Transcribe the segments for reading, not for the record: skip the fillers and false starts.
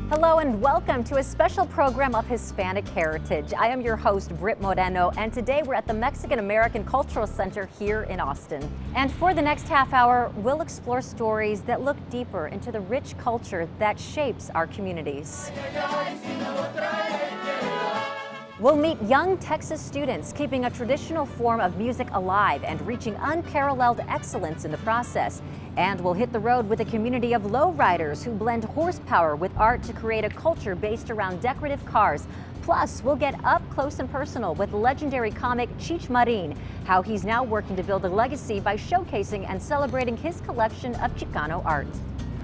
Hello and welcome to a special program of Hispanic Heritage. I am your host, Britt Moreno, and today we're at the Mexican American Cultural Center here in Austin. And for the next half hour, we'll explore stories that look deeper into the rich culture that shapes our communities. We'll meet young Texas students keeping a traditional form of music alive and reaching unparalleled excellence in the process. And we'll hit the road with a community of lowriders who blend horsepower with art to create a culture based around decorative cars. Plus, we'll get up close and personal with legendary comic Cheech Marin, how he's now working to build a legacy by showcasing and celebrating his collection of Chicano art.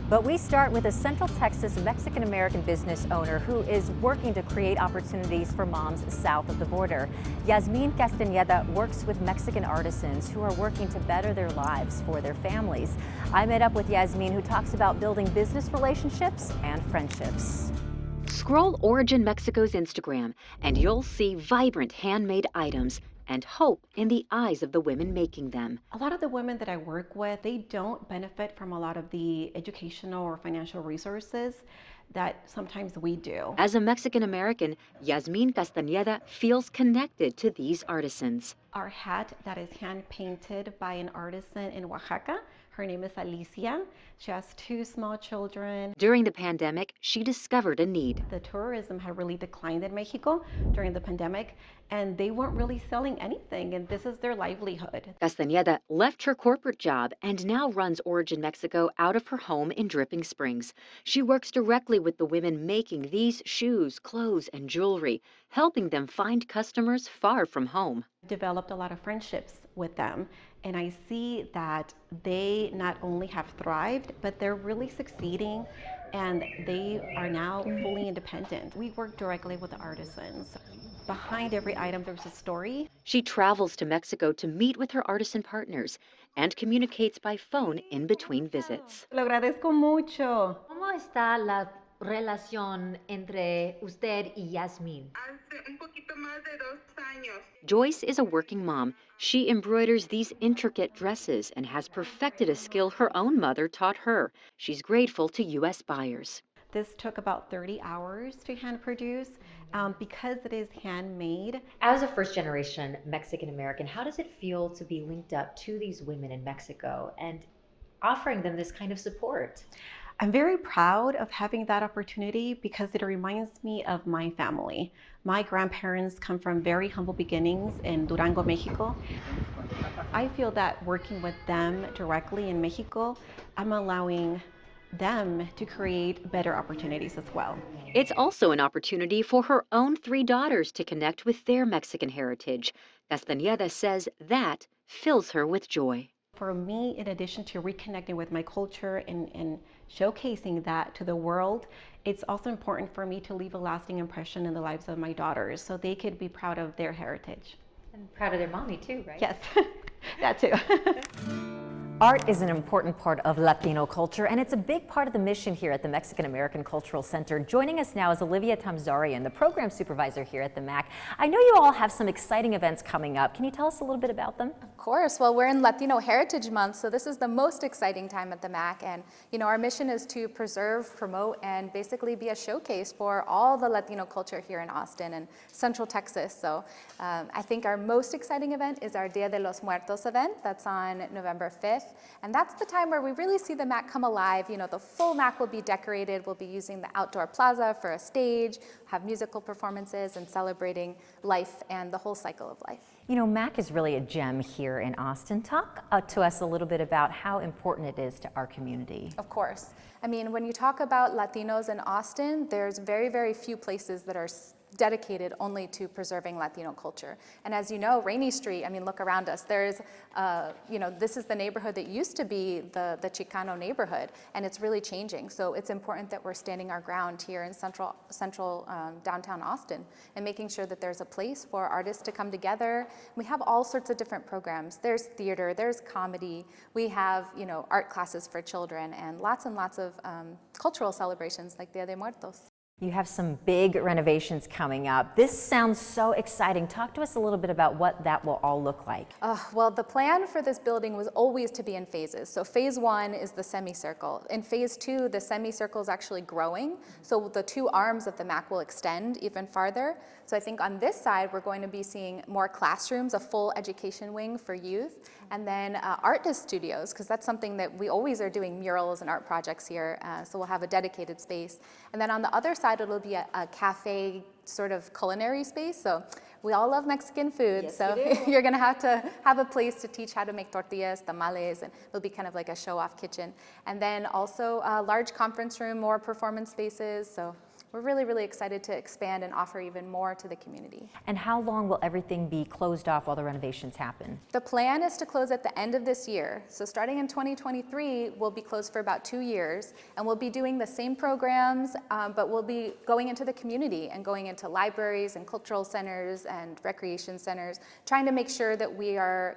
But we start with a Central Texas Mexican-American business owner who is working to create opportunities for moms south of the border. Yasmin Castañeda works with Mexican artisans who are working to better their lives for their families. I met up with Yasmin, who talks about building business relationships and friendships. Scroll Origin Mexico's Instagram and you'll see vibrant handmade items and hope in the eyes of the women making them. A lot of the women that I work with, they don't benefit from a lot of the educational or financial resources that sometimes we do. As a Mexican American, Yasmin Castañeda feels connected to these artisans. Our hat that is hand painted by an artisan in Oaxaca. Her name is Alicia. She has 2 small children. During the pandemic, she discovered a need. The tourism had really declined in Mexico during the pandemic, and they weren't really selling anything, and this is their livelihood. Castañeda left her corporate job and now runs Origin Mexico out of her home in Dripping Springs. She works directly with the women making these shoes, clothes, and jewelry, helping them find customers far from home. Developed a lot of friendships with them, and I see that they not only have thrived, but they're really succeeding, and they are now fully independent. We work directly with the artisans. Behind every item, there's a story. She travels to Mexico to meet with her artisan partners and communicates by phone in between visits. Lo agradezco mucho. ¿Cómo está la relación entre usted y Yasmin? Hace un poquito más de 2 años. Joyce is a working mom. She embroiders these intricate dresses and has perfected a skill her own mother taught her. She's grateful to U.S. buyers. This took about 30 hours to hand produce because it is handmade. As a first-generation Mexican-American, how does it feel to be linked up to these women in Mexico and offering them this kind of support? I'm very proud of having that opportunity because it reminds me of my family. My grandparents come from very humble beginnings in Durango, Mexico. I feel that working with them directly in Mexico, I'm allowing them to create better opportunities as well. It's also an opportunity for her own 3 daughters to connect with their Mexican heritage. Castañeda says that fills her with joy. For me, in addition to reconnecting with my culture and showcasing that to the world, it's also important for me to leave a lasting impression in the lives of my daughters so they could be proud of their heritage. And proud of their mommy too, right? Yes, that too. Art is an important part of Latino culture, and it's a big part of the mission here at the Mexican American Cultural Center. Joining us now is Olivia Tamzarian, the program supervisor here at the MAC. I know you all have some exciting events coming up. Can you tell us a little bit about them? Of course. Well, we're in Latino Heritage Month, so this is the most exciting time at the MAC. And, our mission is to preserve, promote, and basically be a showcase for all the Latino culture here in Austin and Central Texas. So I think our most exciting event is our Dia de los Muertos event. That's on November 5th. And that's the time where we really see the MAC come alive. The full MAC will be decorated. We'll be using the outdoor plaza for a stage, have musical performances, and celebrating life and the whole cycle of life. MAC is really a gem here in Austin. Talk to us a little bit about how important it is to our community. Of course. When you talk about Latinos in Austin, there's very, very few places that are dedicated only to preserving Latino culture. And as you know, Rainey Street, look around us. There's, this is the neighborhood that used to be the Chicano neighborhood, and it's really changing. So it's important that we're standing our ground here in central downtown Austin and making sure that there's a place for artists to come together. We have all sorts of different programs. There's theater, there's comedy. We have, art classes for children and lots of cultural celebrations like Dia de Muertos. You have some big renovations coming up. This sounds so exciting. Talk to us a little bit about what that will all look like. Well, the plan for this building was always to be in phases. So phase 1 is the semicircle. In phase 2, the semicircle is actually growing. So the two arms of the MAC will extend even farther. So I think on this side, we're going to be seeing more classrooms, a full education wing for youth, and then artist studios, because that's something that we always are doing, murals and art projects here. So we'll have a dedicated space. And then on the other side, it'll be a cafe sort of culinary space. So we all love Mexican food. Yes, so you're going to have a place to teach how to make tortillas, tamales, and it'll be kind of like a show-off kitchen. And then also a large conference room, more performance spaces. So we're really, really excited to expand and offer even more to the community. And how long will everything be closed off while the renovations happen? The plan is to close at the end of this year. So starting in 2023, we'll be closed for about 2 years, and we'll be doing the same programs, but we'll be going into the community and going into libraries and cultural centers and recreation centers, trying to make sure that we are,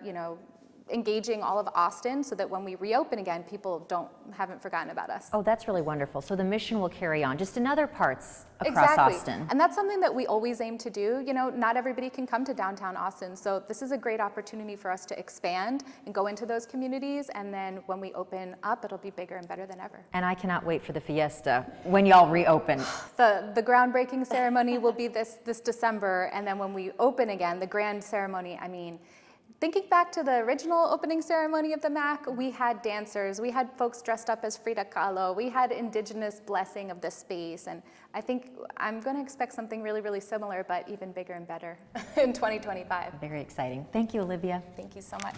engaging all of Austin so that when we reopen again, people haven't forgotten about us. Oh, that's really wonderful. So the mission will carry on just in other parts across Austin. And that's something that we always aim to do. Not everybody can come to downtown Austin, so this is a great opportunity for us to expand and go into those communities, and then when we open up, it'll be bigger and better than ever. And I cannot wait for the fiesta when y'all reopen. The groundbreaking ceremony will be this December, and then when we open again, the grand ceremony, thinking back to the original opening ceremony of the MAC, we had dancers, we had folks dressed up as Frida Kahlo, we had indigenous blessing of the space, and I think I'm going to expect something really, really similar, but even bigger and better in 2025. Very exciting. Thank you, Olivia. Thank you so much.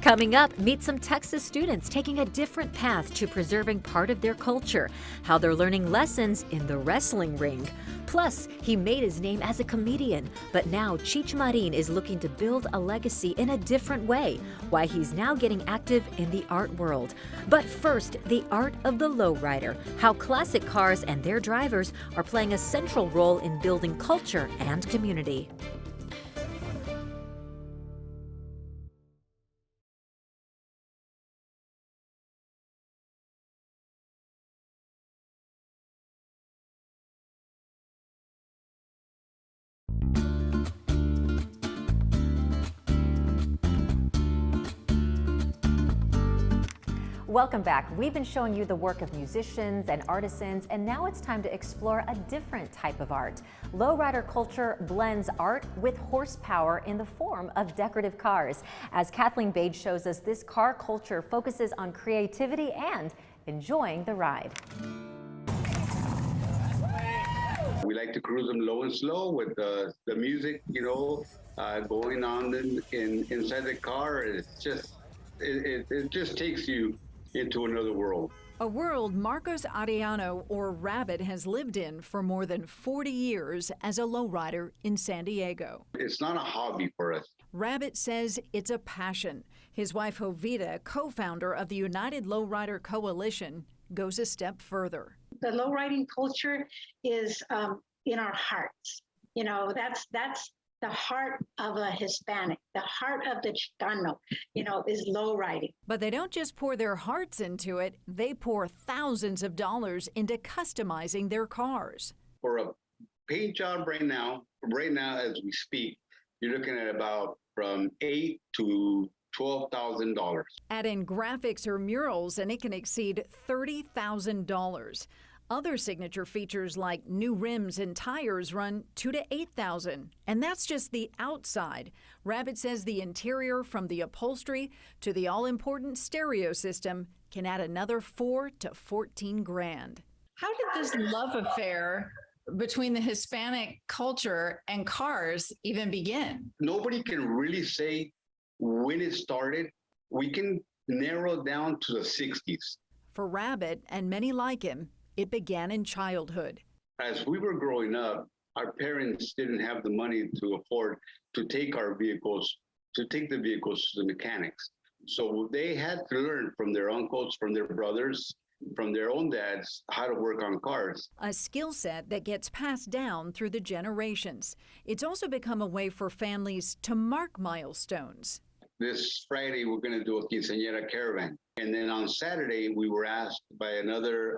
Coming up, meet some Texas students taking a different path to preserving part of their culture, how they're learning lessons in the wrestling ring. Plus, he made his name as a comedian, but now Cheech Marin is looking to build a legacy in a different way, why he's now getting active in the art world. But first, the art of the lowrider, how classic cars and their drivers are playing a central role in building culture and community. Welcome back. We've been showing you the work of musicians and artisans, and now it's time to explore a different type of art. Lowrider culture blends art with horsepower in the form of decorative cars. As Kathleen Bage shows us, this car culture focuses on creativity and enjoying the ride. We like to cruise them low and slow with the music, going on inside the car. It's just, it just takes you into another world. A world Marcos Arellano, or Rabbit, has lived in for more than 40 years as a lowrider in San Diego. It's not a hobby for us. Rabbit says it's a passion. His wife Jovita, co-founder of the United Lowrider Coalition, goes a step further. The lowriding culture is in our hearts. That's the heart of a Hispanic, the heart of the Chicano, is low riding. But they don't just pour their hearts into it, they pour thousands of dollars into customizing their cars. For a paint job right now as we speak, you're looking at about from $8,000 to $12,000. Add in graphics or murals and it can exceed $30,000. Other signature features like new rims and tires run $2,000 to $8,000, and that's just the outside. Rabbit says the interior, from the upholstery to the all-important stereo system, can add another $4,000 to $14,000. How did this love affair between the Hispanic culture and cars even begin? Nobody can really say when it started. We can narrow down to the 60s. For Rabbit and many like him, it began in childhood. As we were growing up, our parents didn't have the money to afford to take the vehicles to the mechanics. So they had to learn from their uncles, from their brothers, from their own dads, how to work on cars. A skill set that gets passed down through the generations. It's also become a way for families to mark milestones. this Friday, we're going to do a quinceañera caravan. And then on Saturday, we were asked by another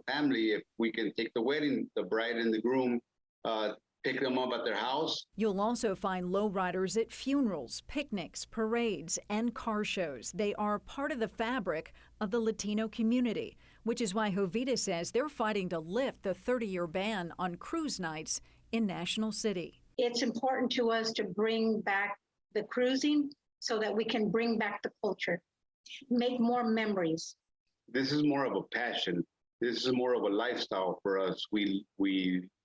family if we can take the wedding, the bride and the groom, pick them up at their house. You'll also find lowriders at funerals, picnics, parades, and car shows. They are part of the fabric of the Latino community, which is why Jovita says they're fighting to lift the 30-year ban on cruise nights in National City. It's important to us to bring back the cruising so that we can bring back the culture, make more memories. This is more of a passion. This is more of a lifestyle for us. We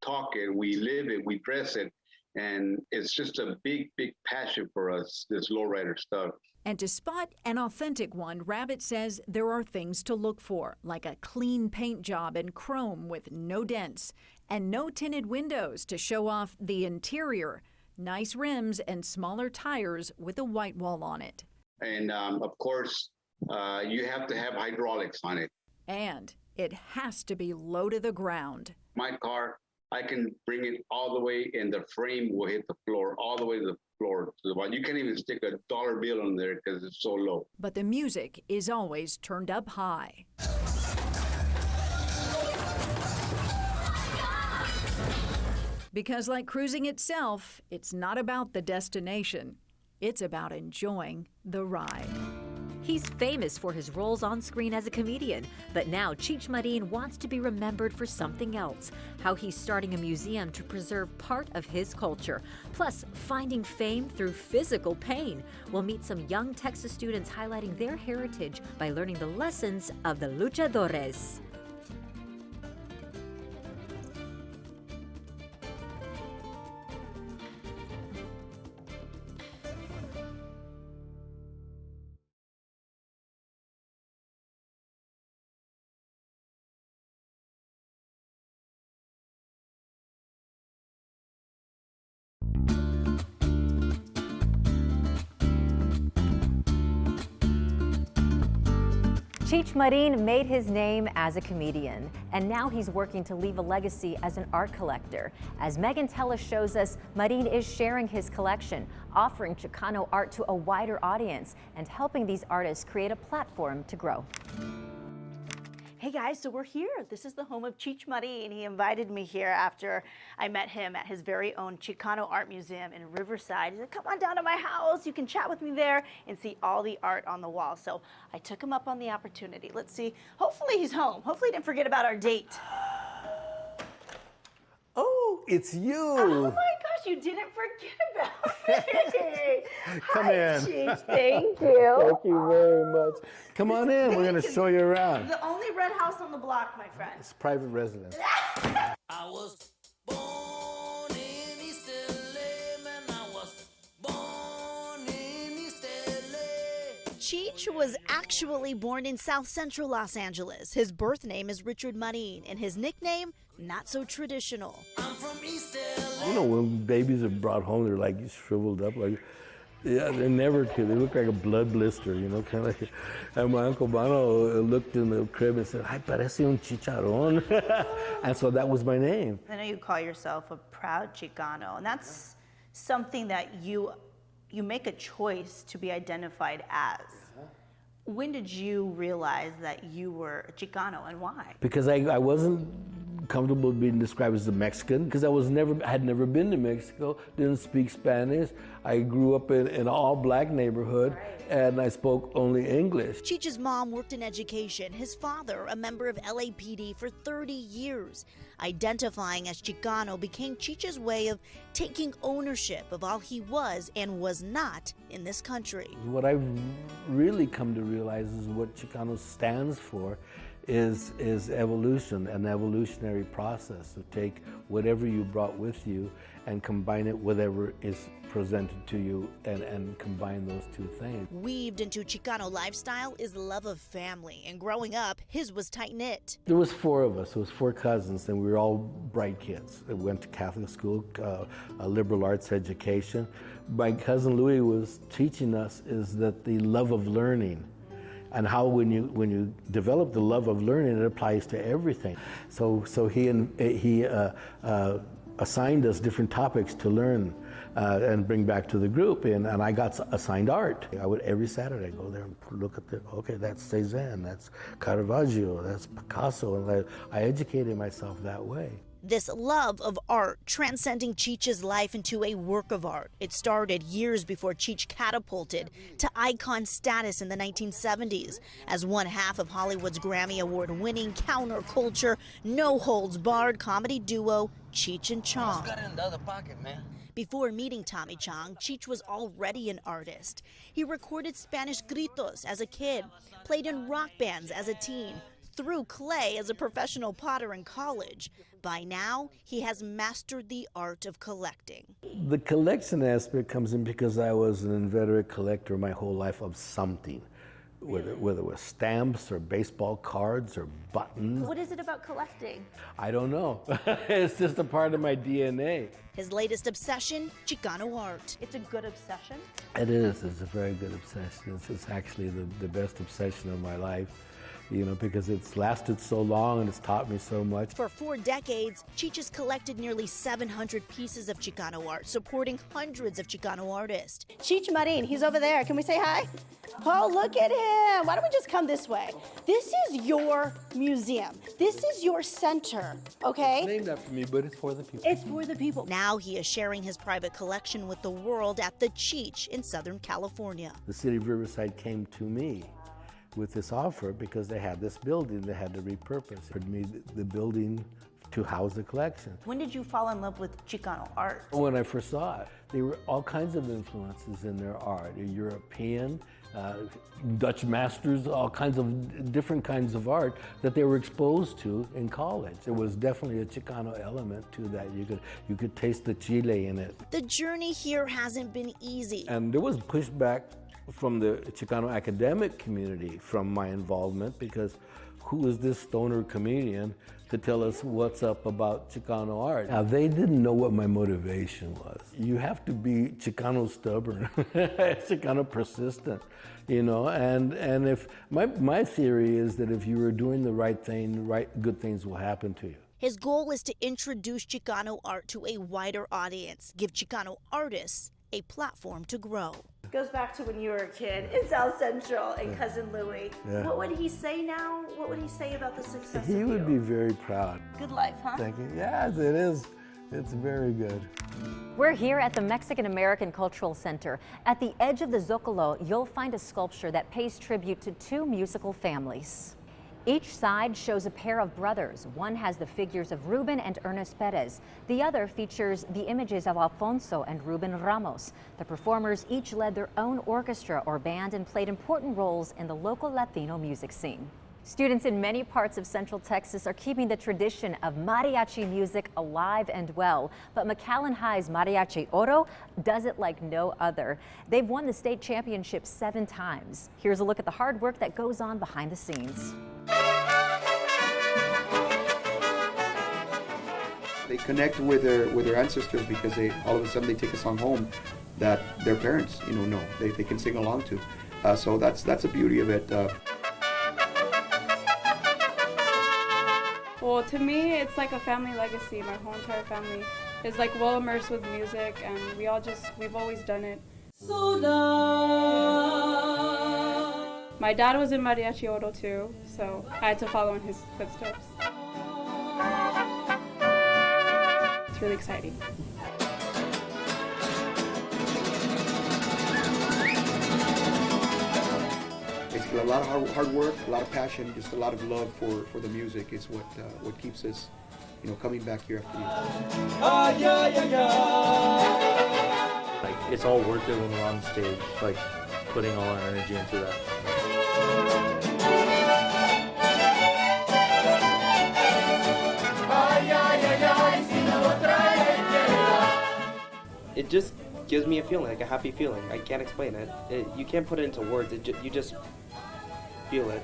talk it, we live it, we dress it, and it's just a big, big passion for us, this lowrider stuff. And to spot an authentic one, Rabbit says there are things to look for, like a clean paint job in chrome with no dents, and no tinted windows to show off the interior, nice rims and smaller tires with a white wall on it. And of course, you have to have hydraulics on it. And it has to be low to the ground. My car, I can bring it all the way and the frame will hit the floor, all the way to the floor. You can't even stick a dollar bill on there because it's so low. But the music is always turned up high. Because like cruising itself, it's not about the destination. It's about enjoying the ride. He's famous for his roles on screen as a comedian, but now Cheech Marin wants to be remembered for something else, how he's starting a museum to preserve part of his culture, plus finding fame through physical pain. We'll meet some young Texas students highlighting their heritage by learning the lessons of the luchadores. Cheech Marin made his name as a comedian, and now he's working to leave a legacy as an art collector. As Megan Tellis shows us, Marin is sharing his collection, offering Chicano art to a wider audience, and helping these artists create a platform to grow. Hey guys, so we're here. This is the home of Cheech Marin. He invited me here after I met him at his very own Chicano Art Museum in Riverside. He said, come on down to my house. You can chat with me there and see all the art on the wall. So I took him up on the opportunity. Let's see. Hopefully he's home. Hopefully he didn't forget about our date. Oh, it's you. Oh my gosh, you didn't forget about me. Come Hi, in. Cheech. Thank you. Thank you very much. Come on in. We're going to show you around. The only red house on the block, my friend. It's private residence. I was born in East LA, man. I was born in East LA. Cheech was actually born in South Central Los Angeles. His birth name is Richard Marin, and his nickname, not so traditional. I'm from East LA. You know, when babies are brought home, they're like shriveled up. Like, yeah, they never could. They look like a blood blister, you know, kind of like. And my Uncle Bono looked in the crib and said, "Ay, parece un chicharrón." And so that was my name. I know you call yourself a proud Chicano, and that's something that you make a choice to be identified as. When did you realize that you were a Chicano, and why? Because I wasn't comfortable being described as a Mexican, because I had never been to Mexico, didn't speak Spanish. I grew up in an all-black neighborhood, and I spoke only English. Cheech's mom worked in education, his father a member of LAPD for 30 years. Identifying as Chicano became Cheech's way of taking ownership of all he was and was not in this country. What I've really come to realize is what Chicano stands for is evolution, an evolutionary process to take whatever you brought with you and combine it with whatever is presented to you and combine those two things. Weaved into Chicano lifestyle is love of family, and growing up, his was tight-knit. There was 4 of us. It was 4 cousins, and we were all bright kids. We went to Catholic school, a liberal arts education. My cousin Louis was teaching us is that the love of learning, and how when you develop the love of learning, it applies to everything. So he assigned us different topics to learn. and bring back to the group. And I got assigned art. I would every Saturday go there and look at okay, that's Cézanne, that's Caravaggio, that's Picasso. And I educated myself that way. This love of art transcending Cheech's life into a work of art. It started years before Cheech catapulted to icon status in the 1970s as one half of Hollywood's Grammy Award-winning counterculture, no-holds-barred comedy duo Cheech and Chong. Before meeting Tommy Chong, Cheech was already an artist. He recorded Spanish gritos as a kid, played in rock bands as a teen, threw clay as a professional potter in college. By now, he has mastered the art of collecting. The collection aspect comes in because I was an inveterate collector my whole life of something, whether it was stamps or baseball cards or buttons. What is it about collecting? I don't know. It's just a part of my DNA. His latest obsession, Chicano art. It's a good obsession? It is. It's a very good obsession. It's actually the best obsession of my life. You know, because it's lasted so long and it's taught me so much. For 4 decades, Cheech has collected nearly 700 pieces of Chicano art, supporting hundreds of Chicano artists. Cheech Marin, he's over there. Can we say hi? Oh, look at him. Why don't we just come this way? This is your museum. This is your center, okay? It's named after me, but it's for the people. It's for the people. Now he is sharing his private collection with the world at the Cheech in Southern California. The city of Riverside came to me with this offer because they had this building they had to repurpose. It offered me the building to house the collection. When did you fall in love with Chicano art? When I first saw it, there were all kinds of influences in their art. European, Dutch masters, all kinds of different kinds of art that they were exposed to in college. There was definitely a Chicano element to that. You could taste the Chile in it. The journey here hasn't been easy. And there was pushback from the Chicano academic community from my involvement because who is this stoner comedian to tell us what's up about Chicano art? Now, they didn't know what my motivation was. You have to be Chicano stubborn, Chicano persistent, you know, and if my theory is that if you are doing the right thing, good things will happen to you. His goal is to introduce Chicano art to a wider audience, give Chicano artists a platform to grow. Goes back to when you were a kid in South Central and Cousin Louie. Yeah. What would he say now? What would he say about the success He of would you? be very proud. Good life, huh? Thank you. Yes, it is. It's very good. We're here at the Mexican American Cultural Center. At the edge of the Zócalo, you'll find a sculpture that pays tribute to 2 musical families. Each side shows a pair of brothers. One has the figures of Ruben and Ernest Perez. The other features the images of Alfonso and Ruben Ramos. The performers each led their own orchestra or band and played important roles in the local Latino music scene. Students in many parts of Central Texas are keeping the tradition of mariachi music alive and well. But McAllen High's Mariachi Oro does it like no other. They've won the state championship 7 times. Here's a look at the hard work that goes on behind the scenes. They connect with their ancestors because all of a sudden they take a song home that their parents know they can sing along to. So that's the beauty of it. Well, to me, it's like a family legacy. My whole entire family is like well immersed with music, and we've always done it. My dad was in Mariachi Oro too, so I had to follow in his footsteps. It's really exciting. Basically, a lot of hard work, a lot of passion, just a lot of love for the music is what keeps us, coming back year after year. Like, it's all worth it when we're on stage, like putting all our energy into that. It just gives me a feeling, like a happy feeling. I can't explain it. You can't put it into words. You just feel it.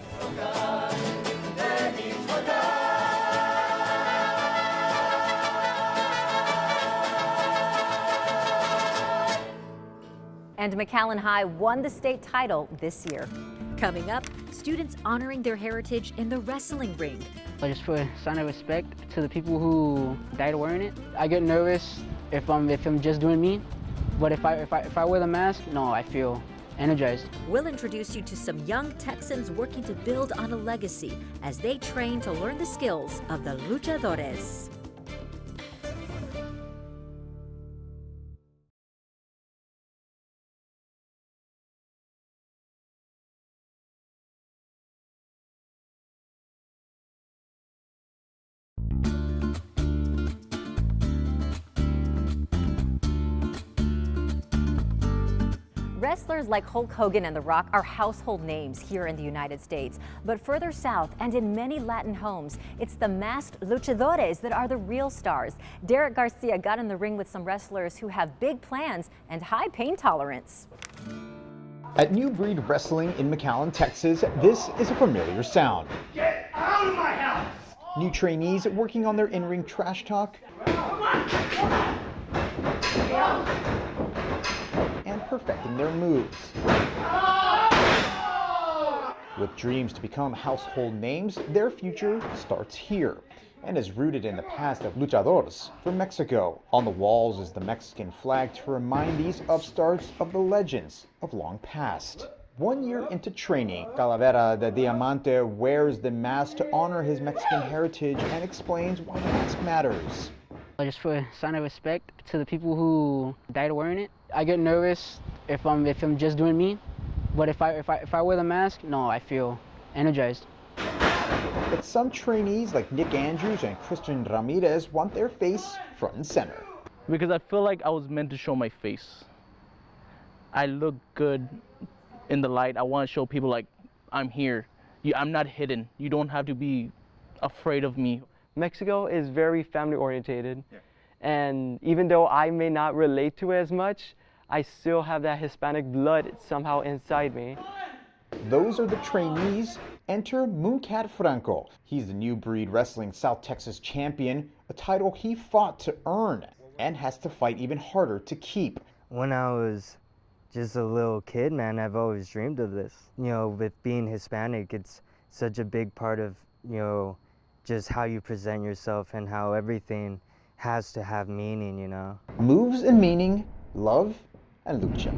And McAllen High won the state title this year. Coming up, students honoring their heritage in the wrestling ring. Just for a sign of respect to the people who died wearing it. I get nervous if I'm just doing me, But if I wear the mask, no, I feel energized. We'll introduce you to some young Texans working to build on a legacy as they train to learn the skills of the luchadores. Wrestlers like Hulk Hogan and The Rock are household names here in the United States. But further south and in many Latin homes, it's the masked luchadores that are the real stars. Derek Garcia got in the ring with some wrestlers who have big plans and high pain tolerance. At New Breed Wrestling in McAllen, Texas, this is a familiar sound. Get out of my house! New trainees working on their in-ring trash talk and perfecting their moves. With dreams to become household names, their future starts here and is rooted in the past of luchadores from Mexico. On the walls is the Mexican flag to remind these upstarts of the legends of long past. 1 year into training, Calavera de Diamante wears the mask to honor his Mexican heritage and explains why the mask matters. Just for a sign of respect to the people who died wearing it. I get nervous if I'm just doing me, but if I wear the mask, no, I feel energized. But some trainees like Nick Andrews and Christian Ramirez want their face front and center. Because I feel like I was meant to show my face. I look good in the light. I want to show people like I'm here. I'm not hidden. You don't have to be afraid of me. Mexico is very family oriented, and even though I may not relate to it as much, I still have that Hispanic blood somehow inside me. Those are the trainees. Enter Mooncat Franco. He's the New Breed Wrestling South Texas champion, a title he fought to earn and has to fight even harder to keep. When I was just a little kid, man, I've always dreamed of this. You know, with being Hispanic, it's such a big part of, you know, just how you present yourself and how everything has to have meaning, you know. Moves and meaning, love and lucha.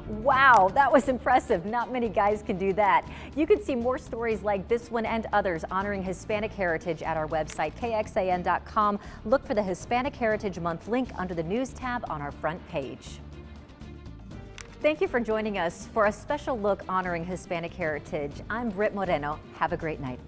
Wow, that was impressive. Not many guys can do that. You can see more stories like this one and others honoring Hispanic heritage at our website, KXAN.com. Look for the Hispanic Heritage Month link under the News tab on our front page. Thank you for joining us for a special look honoring Hispanic heritage. I'm Britt Moreno. Have a great night.